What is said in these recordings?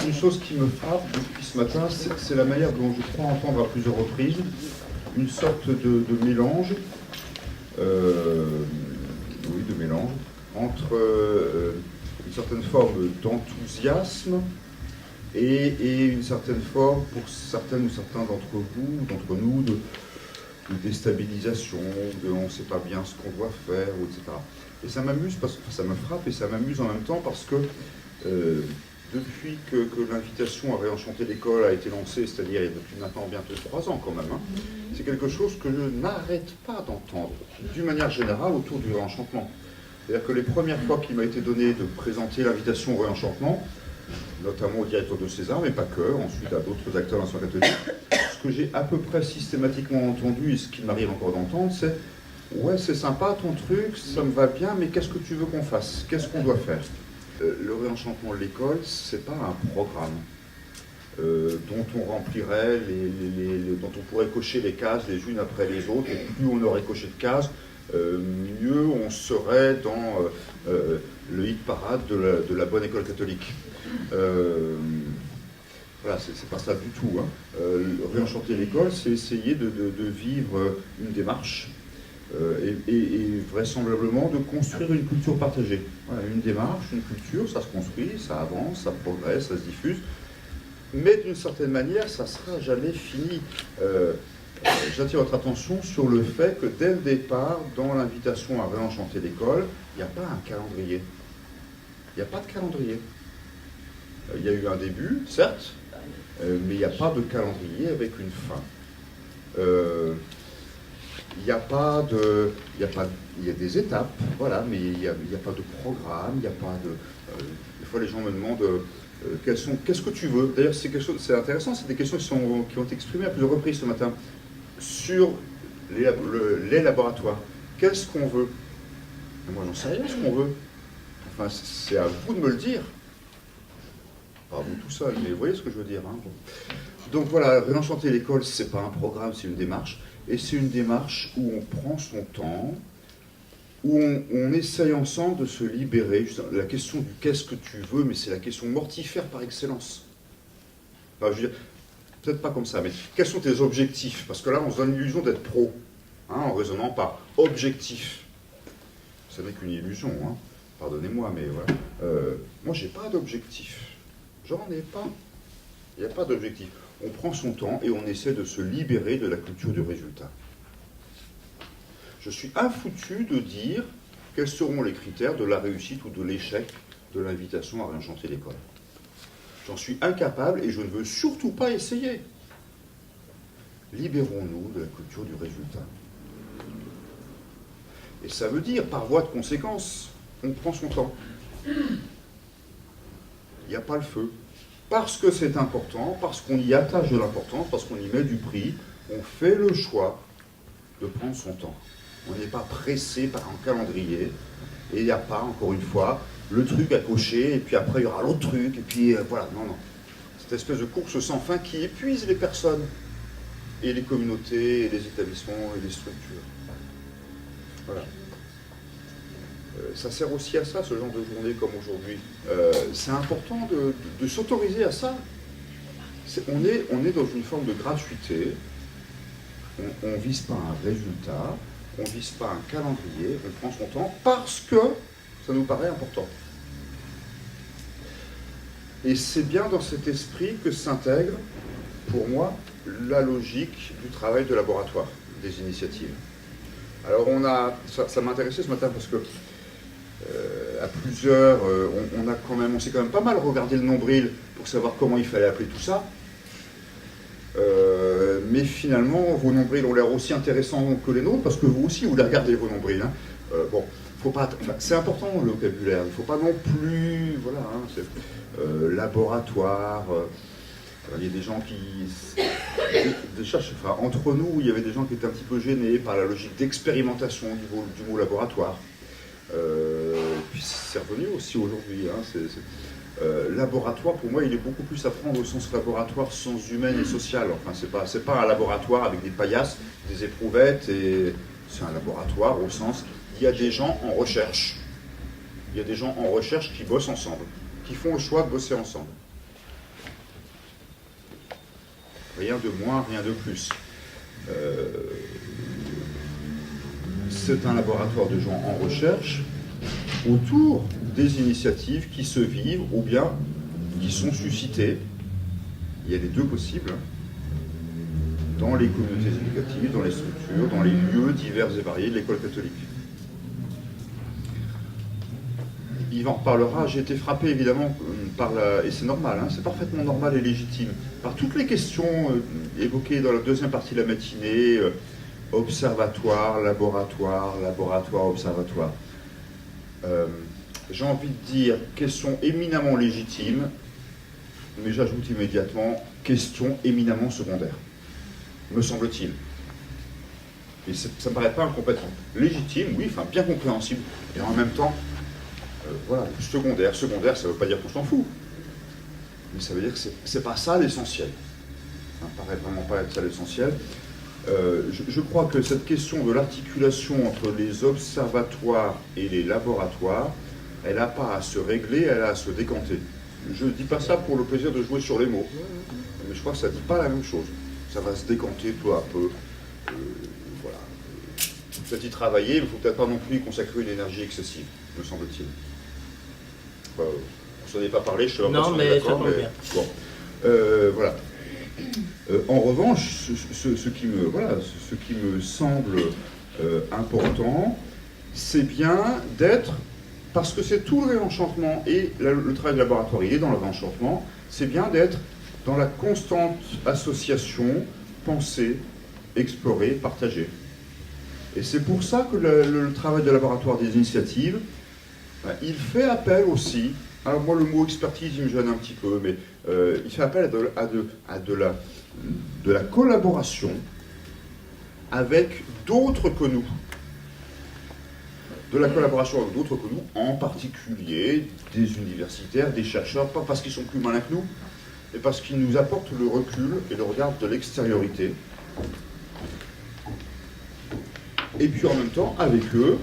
Une chose qui me frappe depuis ce matin, c'est la manière dont je crois entendre à plusieurs reprises une sorte de mélange, oui, de mélange, entre une certaine forme d'enthousiasme et une certaine forme, pour certaines ou certains d'entre vous, d'entre nous, de déstabilisation, de on ne sait pas bien ce qu'on doit faire, etc. Et ça m'amuse, parce que ça me frappe et ça m'amuse en même temps parce que depuis que l'invitation à réenchanter l'école a été lancée, c'est-à-dire depuis maintenant bientôt 3 ans quand même, hein, c'est quelque chose que je n'arrête pas d'entendre, d'une manière générale, autour du réenchantement. C'est-à-dire que les premières fois qu'il m'a été donné de présenter l'invitation au réenchantement, notamment au directeur de César, mais pas que, ensuite à d'autres acteurs de l'Ancien catholique, ce que j'ai à peu près systématiquement entendu, et ce qu'il m'arrive encore d'entendre, c'est « Ouais, c'est sympa ton truc, ça me va bien, mais qu'est-ce que tu veux qu'on fasse? Qu'est-ce qu'on doit faire ?» Le réenchantement de l'école, c'est pas un programme dont on remplirait, dont on pourrait cocher les cases les unes après les autres, et plus on aurait coché de cases, mieux on serait dans le hit parade de la bonne école catholique. Voilà, c'est pas ça du tout. Hein. Réenchanter l'école, c'est essayer de vivre une démarche et vraisemblablement de construire une culture partagée. Voilà, une démarche, une culture, ça se construit, ça avance, ça progresse, ça se diffuse, mais d'une certaine manière, ça ne sera jamais fini. J'attire votre attention sur le fait que dès le départ, dans l'invitation à réenchanter l'école, il n'y a pas un calendrier. Il n'y a pas de calendrier. Il y a eu un début, certes, mais il n'y a pas de calendrier avec une fin. Il y a des étapes, voilà, mais il n'y a pas de programme, il n'y a pas de... des fois, les gens me demandent qu'est-ce que tu veux. D'ailleurs, c'est intéressant, c'est des questions qui ont été exprimées à plusieurs reprises ce matin sur les laboratoires. Qu'est-ce qu'on veut? Moi, j'en sais rien ce qu'on veut. Enfin, c'est à vous de me le dire. Pas vous tout seul, mais vous voyez ce que je veux dire. Hein. Donc voilà, réenchanter l'école, c'est pas un programme, c'est une démarche. Et c'est une démarche où on prend son temps, où on essaye ensemble de se libérer. La question du qu'est-ce que tu veux, mais c'est la question mortifère par excellence. Enfin, je veux dire, peut-être pas comme ça, mais quels sont tes objectifs? Parce que là, on se donne l'illusion d'être pro, hein, en raisonnant par objectif. Ce n'est qu'une illusion, hein. Pardonnez-moi, mais voilà. Moi, j'ai pas d'objectif. J'en ai pas. Il n'y a pas d'objectif. On prend son temps et on essaie de se libérer de la culture du résultat. Je suis infoutu de dire quels seront les critères de la réussite ou de l'échec de l'invitation à réenchanter l'école. J'en suis incapable et je ne veux surtout pas essayer. Libérons-nous de la culture du résultat. Et ça veut dire, par voie de conséquence, on prend son temps. Il n'y a pas le feu. Parce que c'est important, parce qu'on y attache de l'importance, parce qu'on y met du prix, on fait le choix de prendre son temps. On n'est pas pressé par un calendrier, et il n'y a pas, encore une fois, le truc à cocher, et puis après il y aura l'autre truc, et puis voilà, non, non. Cette espèce de course sans fin qui épuise les personnes, et les communautés, et les établissements, et les structures. Voilà. Ça sert aussi à ça, ce genre de journée comme aujourd'hui. C'est important de s'autoriser à ça. On est dans une forme de gratuité. On ne vise pas un résultat, on ne vise pas un calendrier, on prend son temps parce que ça nous paraît important. Et c'est bien dans cet esprit que s'intègre, pour moi, la logique du travail de laboratoire, des initiatives. Alors ça m'a intéressé ce matin parce que à plusieurs, on s'est quand même pas mal regardé le nombril pour savoir comment il fallait appeler tout ça. Mais finalement, vos nombrils ont l'air aussi intéressants que les nôtres, parce que vous aussi, vous les regardez, vos nombrils. Hein. Bon, c'est important le vocabulaire, il ne faut pas non plus, voilà, hein, laboratoire. Il y a des gens qui... entre nous, il y avait des gens qui étaient un petit peu gênés par la logique d'expérimentation du mot laboratoire. Puis c'est revenu aussi aujourd'hui. Hein, laboratoire, pour moi, il est beaucoup plus à prendre au sens laboratoire, sens humain et social. Enfin, c'est pas un laboratoire avec des paillasses, des éprouvettes, et c'est un laboratoire au sens, il y a des gens en recherche. Il y a des gens en recherche qui bossent ensemble, qui font le choix de bosser ensemble. rien de moins, rien de plus. C'est un laboratoire de gens en recherche autour des initiatives qui se vivent ou bien qui sont suscitées. Il y a les deux possibles, dans les communautés éducatives, dans les structures, dans les lieux divers et variés de l'école catholique. Il en reparlera. J'ai été frappé évidemment par et c'est normal, hein, c'est parfaitement normal et légitime, par toutes les questions évoquées dans la deuxième partie de la matinée, observatoire, laboratoire, laboratoire, observatoire. J'ai envie de dire questions éminemment légitimes, mais j'ajoute immédiatement questions éminemment secondaires, me semble-t-il. Et ça ne me paraît pas incompatible. Légitime, oui, enfin bien compréhensible, et en même temps, voilà, secondaire. Secondaire, ça ne veut pas dire qu'on s'en fout, mais ça veut dire que c'est pas ça l'essentiel. Ça ne paraît vraiment pas être ça l'essentiel. Je crois que cette question de l'articulation entre les observatoires et les laboratoires, elle n'a pas à se régler, elle a à se décanter. Je ne dis pas ça pour le plaisir de jouer sur les mots, mais je crois que ça ne dit pas la même chose. Ça va se décanter peu à peu. Voilà. Peut-être y travailler, mais il ne faut peut-être pas non plus y consacrer une énergie excessive, me semble-t-il. Enfin, je n'en ai pas parlé, je ne sais pas si on est d'accord, mais bon. Voilà. En revanche, ce qui me semble important, c'est bien d'être, parce que c'est tout le réenchantement et le travail de laboratoire, il est dans le réenchantement, c'est bien d'être dans la constante association, penser, explorer, partager. Et c'est pour ça que le travail de laboratoire des initiatives, il fait appel aussi, alors moi le mot expertise il me gêne un petit peu, mais il fait appel à de la collaboration avec d'autres que nous. De la collaboration avec d'autres que nous, en particulier des universitaires, des chercheurs, pas parce qu'ils sont plus malins que nous, mais parce qu'ils nous apportent le recul et le regard de l'extériorité. Et puis en même temps, avec eux,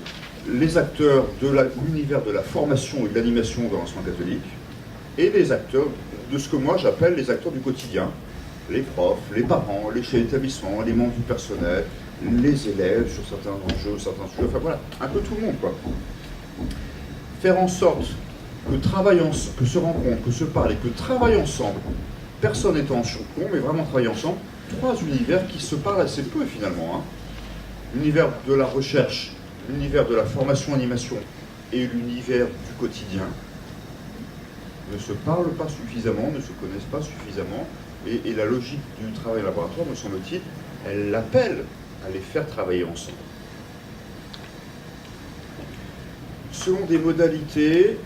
les acteurs de l'univers de la formation et de l'animation dans l'enseignement catholique, et les acteurs de ce que moi j'appelle les acteurs du quotidien, les profs, les parents, les chefs d'établissement, les membres du personnel, les élèves sur certains enjeux, certains sujets, enfin voilà, un peu tout le monde, quoi. Faire en sorte que se rencontrent, que se parlent et que travaillent ensemble, personne n'étant en surplomb, mais vraiment travailler ensemble, trois univers qui se parlent assez peu finalement. Hein. L'univers de la recherche, l'univers de la formation-animation et l'univers du quotidien ne se parlent pas suffisamment, ne se connaissent pas suffisamment, et la logique du travail laboratoire, me semble-t-il, elle l'appelle à les faire travailler ensemble. Selon des modalités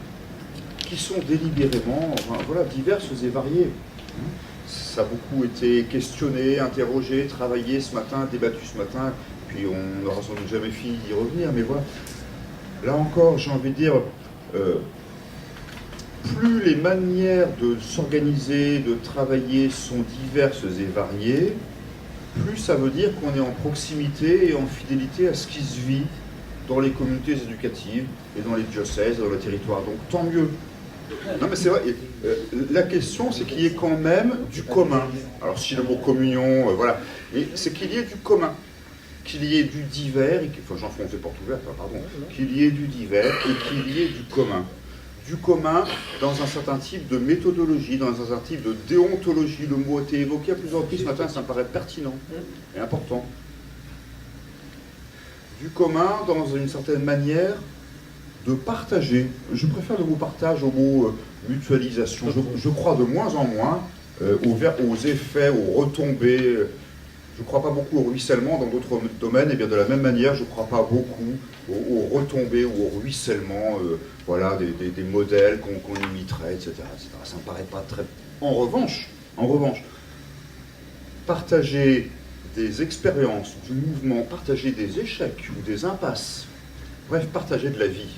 qui sont délibérément, enfin, voilà, diverses et variées. Ça a beaucoup été questionné, interrogé, travaillé ce matin, débattu ce matin, puis on n'aura sans doute jamais fini d'y revenir, mais voilà. Là encore, j'ai envie de dire, plus les manières de s'organiser, de travailler sont diverses et variées, plus ça veut dire qu'on est en proximité et en fidélité à ce qui se vit dans les communautés éducatives et dans les diocèses, dans le territoire. Donc tant mieux. Non mais c'est vrai, la question c'est qu'il y ait quand même du commun. Alors si le mot communion, voilà, mais c'est qu'il y ait du commun, qu'il y ait du divers, enfin j'enfonce les portes ouvertes, pardon, qu'il y ait du divers et qu'il y ait du commun. Du commun dans un certain type de méthodologie, dans un certain type de déontologie. Le mot a été évoqué à plusieurs reprises ce matin, ça me paraît pertinent et important. Du commun dans une certaine manière de partager. Je préfère le mot partage au mot mutualisation. Je crois de moins en moins aux effets, aux retombées. Je ne crois pas beaucoup au ruissellement dans d'autres domaines, et bien de la même manière, je ne crois pas beaucoup aux retombées ou au ruissellement voilà, des modèles qu'on imiterait, etc., etc. Ça ne me paraît pas très... En revanche, partager des expériences du mouvement, partager des échecs ou des impasses, bref, partager de la vie.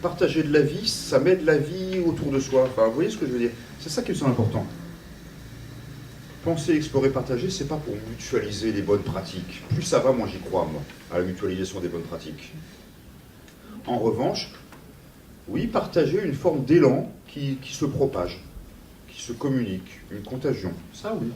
Partager de la vie, ça met de la vie autour de soi. Enfin, vous voyez ce que je veux dire? C'est ça qui me semble important. Penser, explorer, partager, c'est pas pour mutualiser les bonnes pratiques. Plus ça va, moins j'y crois, moi, à la mutualisation des bonnes pratiques. En revanche, oui, partager une forme d'élan qui se propage, qui se communique, une contagion. Ça, oui.